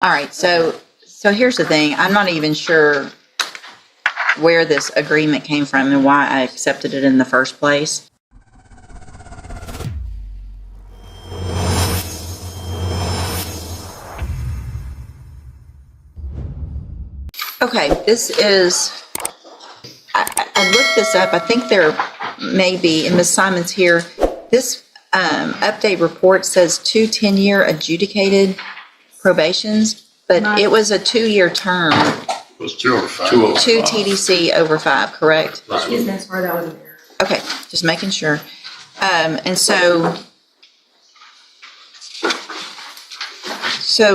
All right, so here's the thing. I'm not even sure where this agreement came from and why I accepted it in the first place. Okay, this is, I looked this up. I think there may be, and Ms. Simon's here, this update report says 2 10-year adjudicated probations, but it was a 2-year term. It was 2 over 5. 2 TDC over 5, correct? Yes, that's where that was in there. Okay, just making sure. And so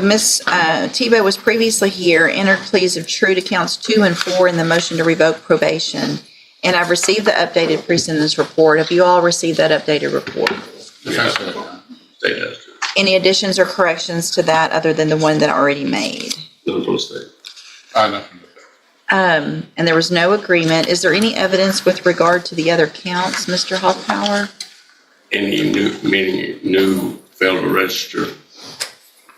Ms. Tebow was previously here, entered pleas of true to counts 2 and 4 in the motion to revoke probation. And I've received the updated pre-sentence report. Have you all received that updated report? Yes. Any additions or corrections to that other than the one that I already made? Nothing from the state. Nothing. And there was no agreement. Is there any evidence with regard to the other counts, Mr. Hoffpower? Any new failed to register?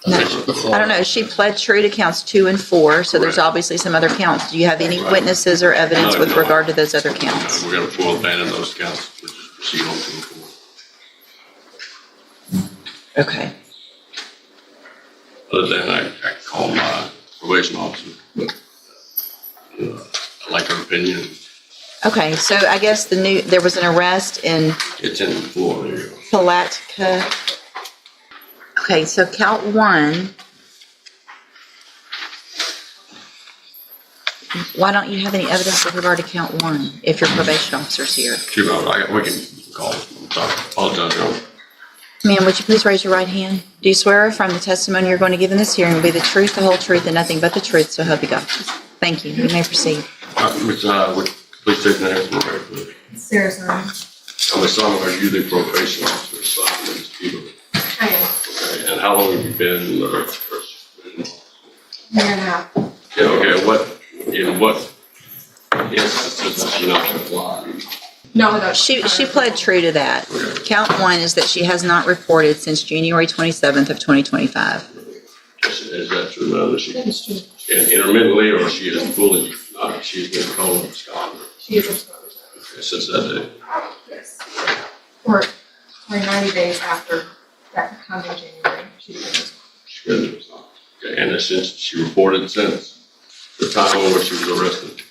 No. I don't know. She pled true to counts 2 and 4, so there's obviously some other counts. Do you have any witnesses or evidence with regard to those other counts? We're going to full abandon those counts, which is proceed on 2 and 4. Okay. Other than I call my probation officer, but I like her opinion. Okay, so I guess there was an arrest in It's in Florida. Palatka. Okay, so count 1. Why don't you have any evidence with regard to count 1 if your probation officer's here? We can call. Apologize. Ma'am, would you please raise your right hand? Do you swear or affirm the testimony you're going to give in this hearing will be the truth, the whole truth, and nothing but the truth, so help you God? Thank you. You may proceed. Please take the next one, right, please. Sarah Simon. I'm a son of the probation officer, so I'm in Tebow. I am. Okay, and how long have you been in the Year and a half. Yeah, okay, what instances does she not comply? No, no. She pled true to that. Count 1 is that she has not reported since January 27th of 2025. Is that true? No, she, That is true. and intermittently, or she is fully, she's been told of scholar. She is a scholar. Okay, since that day. Yes. Or 90 days after that time in January, she became a scholar. She's been, okay, and since she reported since the time on which she was arrested.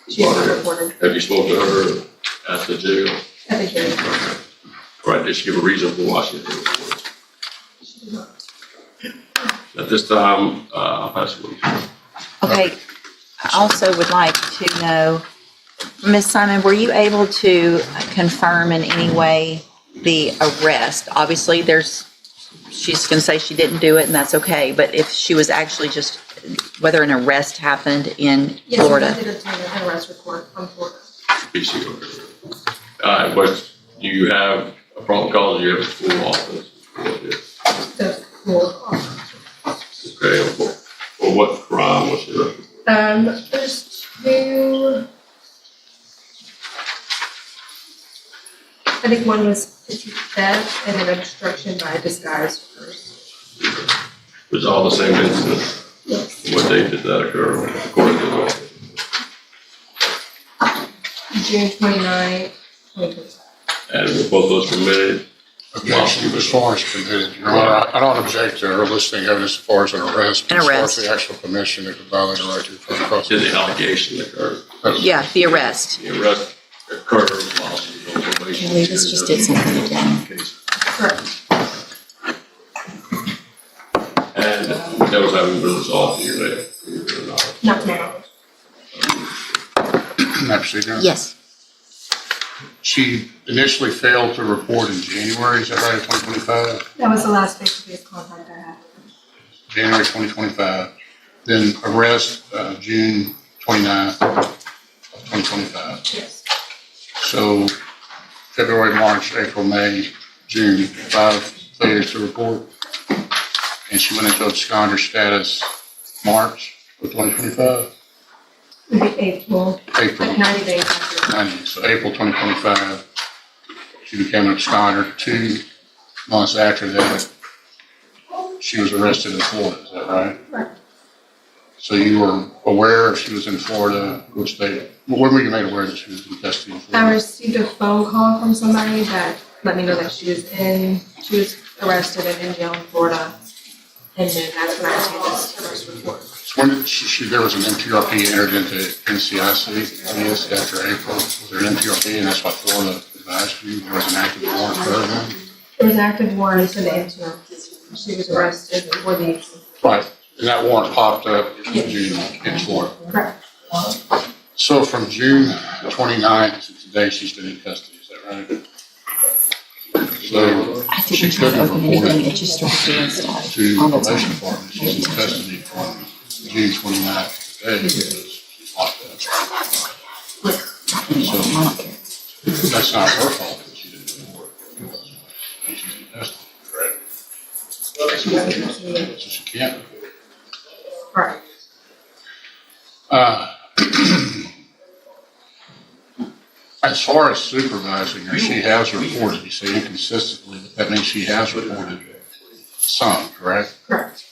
She has not reported Have you spoken to her at the jail? at the hearing. All right, did she give a reason for why she didn't report? She did not. At this time, I'll pass it on. Okay, I also would like to know, Ms. Simon, were you able to confirm in any way the arrest? Obviously, she's going to say she didn't do it, and that's okay, but if she was actually just, whether an arrest happened in Florida? Yes, I did obtain an arrest report from Florida. PC. But do you have a problem cause? Do you have a full office? The Florida. Okay, for what crime was she arrested? There's 2. I think one was theft and then obstruction by disguise first. Was it all the same incident? Yes. What date did that occur according to the law? June 29, 2025. And were both those committed? Objection as far as committed. Your Honor, I don't object to her listing evidence as far as an arrest. An As far arrest. as the actual commission, it could violate the right to cross. Did the allegation occur? Yeah, the arrest. The arrest occurred while she was on probation. Okay, this just did something again. Correct. And those haven't been resolved here yet? Not to my knowledge. Can I proceed now? Yes. She initially failed to report in January, is that right, of 2025? That was the last face-to-face contact I had with her. January 2025. Then arrest, June 29th of 2025. Yes. So February, March, April, May, June, 5 failures to report. And she went into absconder status March of 2025? Maybe April. April. Like 90 days after. 90. So April 2025, she became an absconder. 2 months after that, she was arrested in Florida, is that right? Right. So you were aware she was in Florida, which they, when were you made aware that she was in custody in I Florida? received a phone call from somebody that let me know that she was arrested and in jail in Florida. And then that's when I received this arrest report. So when did there was an MTRP entered into NCIC, I guess, after April? Was there an MTRP and that's why Florida advised you there was an active warrant for her? There was an active warrant for the interim. She was arrested for the, Right, and that warrant popped up in June in Florida. correct. So from June 29th to today, she's been in custody, is that right? So I she didn't try to couldn't open report anything, it it just started doing stuff to all the probation time. department. She's in custody from June 29th to today because she's locked up. I don't care. That's not her fault that she didn't report it. She's in custody, correct? So she can't. Correct. As far as supervising her, she has reported, you say inconsistently, but that means she has reported some, correct? Correct.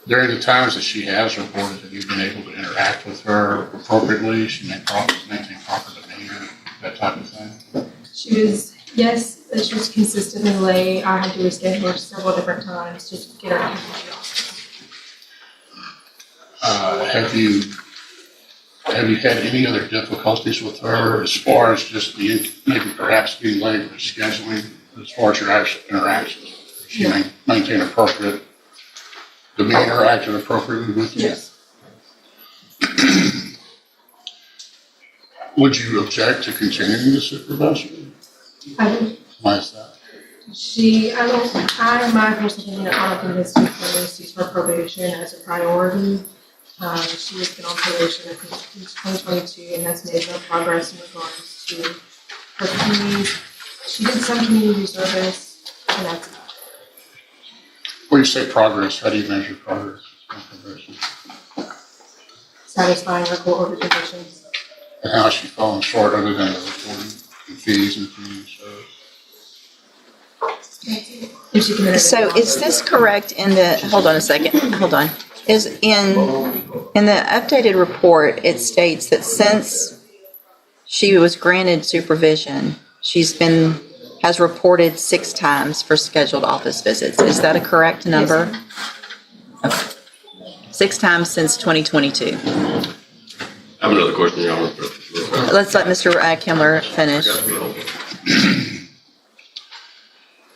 During the times that she has reported, have you been able to interact with her appropriately? She maintain proper demeanor, that type of thing? She was, yes, she was consistently late. I had to reschedule her several different times to get her into the office. Have you had any other difficulties with her as far as just maybe perhaps being late or scheduling, as far as your actual interactions? She maintain appropriate demeanor, acted appropriately with you? Yes. Would you object to continuing to supervise her? I would. Why is that? My personal opinion, I don't think this sees her probation as a priority. She has been on probation since 2022 and has made no progress in regards to her fees. She did some community service, and that's about it. When you say progress, how do you measure progress on probation? Satisfying her court order conditions. And how is she falling short other than the reporting and fees and community service? If she committed. So is this correct in the, hold on a second, hold on. Is in the updated report, it states that since she was granted supervision, has reported 6 times for scheduled office visits. Is that a correct number? Okay. 6 times since 2022. I have another question, Your Honor. Let's let Mr. Kimler finish.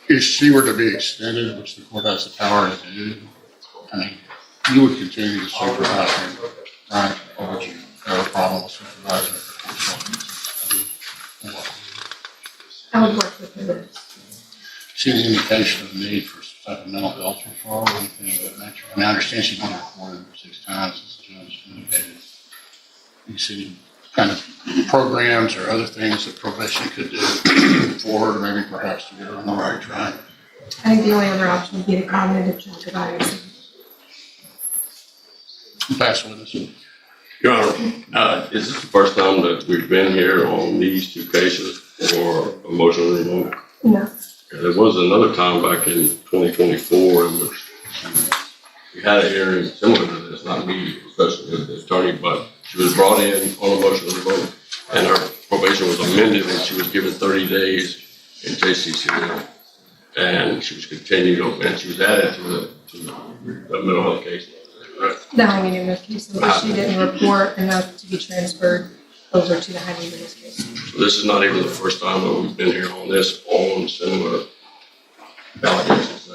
If she were to be extended, which the court has the power to do, I mean, you would continue to supervise her, right? Or would you have a problem with supervising her? I would work with her. See any indication of need for some type of mental health referral or anything of that nature? I mean, I understand she's been reported 6 times, as the judge indicated. You see any kind of programs or other things that probation could do for her, maybe perhaps to get her on the right track? I think the only other option would be the cognitive justice advice. Pass with us. Your Honor, is this the first time that we've been here on these 2 cases for a motion to revoke? No. There was another time back in 2024 in which we had a hearing similar to this, not me, especially the attorney, but she was brought in on a motion to revoke, and her probation was amended, and she was given 30 days in JCCL, and she was continued, and she was added to the mental health case. Right. The high medium risk case, but she didn't report enough to be transferred over to the high medium risk case. So this is not even the first time that we've been here on this, on similar allegations.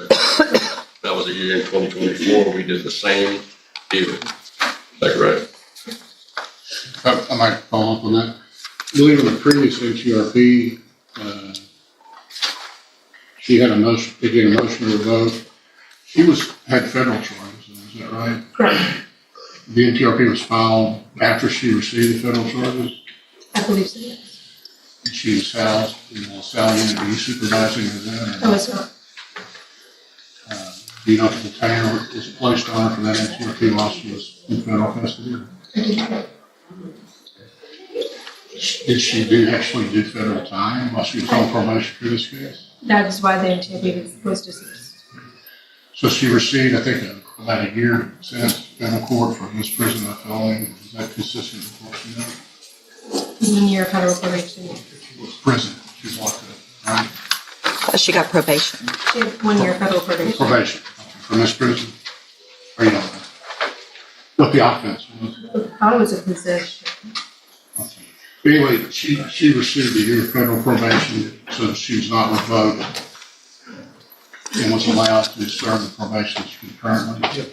That was a year in 2024, we did the same deal. Is that correct? I might follow up on that. I believe in the previous HURP, she had a motion, they did a motion to revoke. She had federal charges, is that right? Correct. The NTRP was filed after she received the federal charges. I believe so, yes. And she was housed in the cell unit. Were you supervising her then? No, it's not. Do you know if the detainer was placed on her for that NTRP while she was in federal custody? I do not. Did she actually do federal time while she was on probation for this case? That is why the NTLB was dismissed. So she received, I think, about a year sentence federal court for misprision of felony. Is that consistent with what you know? 1 year federal probation. Prison, she's locked up, right? She got probation. She had 1 year federal probation. Probation, for misprision. Or you don't know? What the offense was? I was a possession. Okay. Anyway, she received a year of federal probation, so she was not revoked. And was allowed to serve the probation concurrently.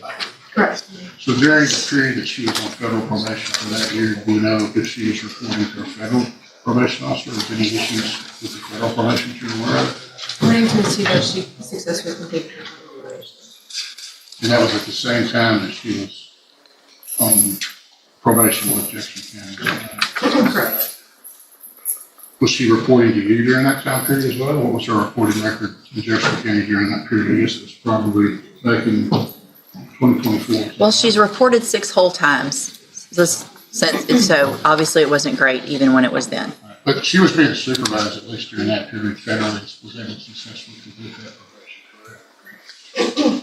Correct. So during the period that she was on federal probation for that year, do you know if she was reporting to a federal probation officer, or was any issues with the federal probation you're aware of? According to Ms. Tebow, she successfully completed her federal probation. And that was at the same time that she was on probation with Jefferson County. Correct. Was she reporting to you during that time period as well? What was her reporting record in Jefferson County during that period? I guess it was probably back in 2024. Well, she's reported 6 whole times so obviously it wasn't great even when it was then. But she was being supervised at least during that period federally. Was able to successfully complete that probation, correct?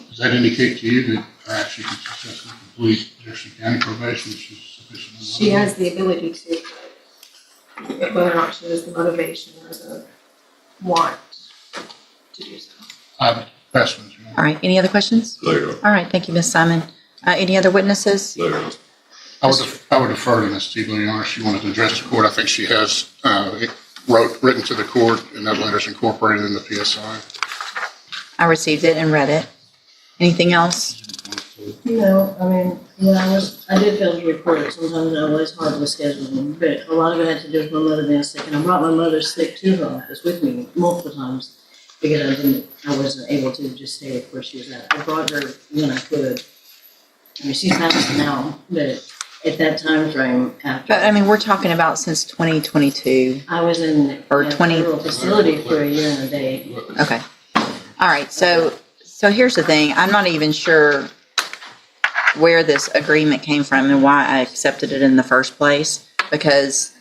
Does that indicate to you that perhaps she could successfully complete Jefferson County probation? She's sufficiently She has the ability to, but whether or not she has the motivation or the want to do so. Questions? All right, any other questions? There. All right, thank you, Ms. Simon. Any other witnesses? There. I would defer to Ms. Tebow, Your Honor. She wanted to address the court. I think she has written to the court, and that letter's incorporated in the PSI. I received it and read it. Anything else? No, I mean, when I did fail to report it. Sometimes I was hard with scheduling, but a lot of it had to do with my mother being sick, and I brought my mother sick to her office with me multiple times because I wasn't able to just stay with where she was at. I brought her when I could. I mean, she's passed now, but at that time frame after. But I mean, we're talking about since 2022. I was in Or a 20 federal facility for a year and a day. Okay. All right, so here's the thing. I'm not even sure where this agreement came from and why I accepted it in the first place, because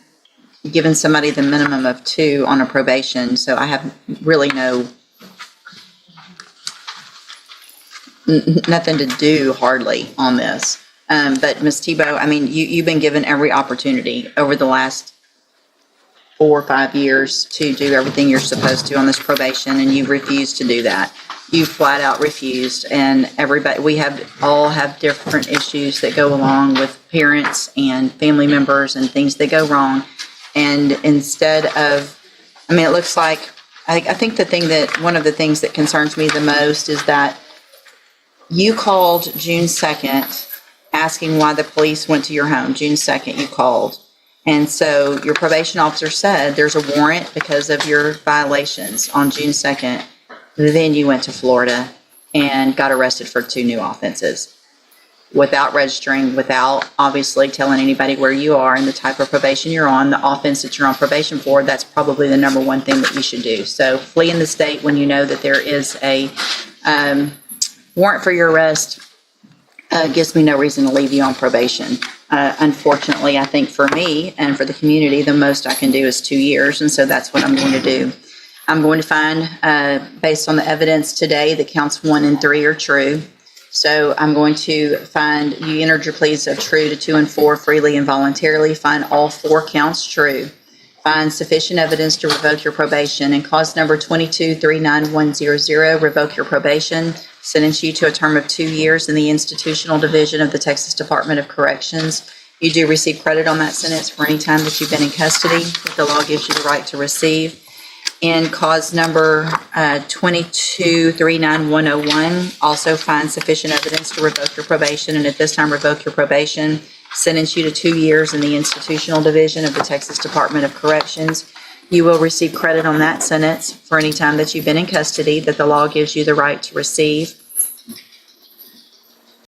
giving somebody the minimum of 2 on a probation, so I have really nothing to do hardly on this. But Ms. Tebow, I mean, you've been given every opportunity over the last 4 or 5 years to do everything you're supposed to on this probation, and you've refused to do that. You flat out refused, and we all have different issues that go along with parents and family members and things that go wrong. And instead of, I mean, it looks like, I think one of the things that concerns me the most is that you called June 2nd asking why the police went to your home. June 2nd you called. And so your probation officer said there's a warrant because of your violations on June 2nd. Then you went to Florida and got arrested for 2 new offenses without registering, without obviously telling anybody where you are and the type of probation you're on, the offense that you're on probation for. That's probably the number one thing that you should do. So flee in the state when you know that there is a warrant for your arrest. Gives me no reason to leave you on probation. Unfortunately, I think for me and for the community, the most I can do is 2 years, and so that's what I'm going to do. I'm going to find, based on the evidence today, that counts 1 and 3 are true. So I'm going to find you entered your pleas of true to 2 and 4 freely and voluntarily. Find all 4 counts true. Find sufficient evidence to revoke your probation, and cause number 2239100, revoke your probation. Sentence you to a term of 2 years in the institutional division of the Texas Department of Corrections. You do receive credit on that sentence for any time that you've been in custody that the law gives you the right to receive. And cause number 2239101, also find sufficient evidence to revoke your probation, and at this time revoke your probation. Sentence you to 2 years in the institutional division of the Texas Department of Corrections. You will receive credit on that sentence for any time that you've been in custody that the law gives you the right to receive.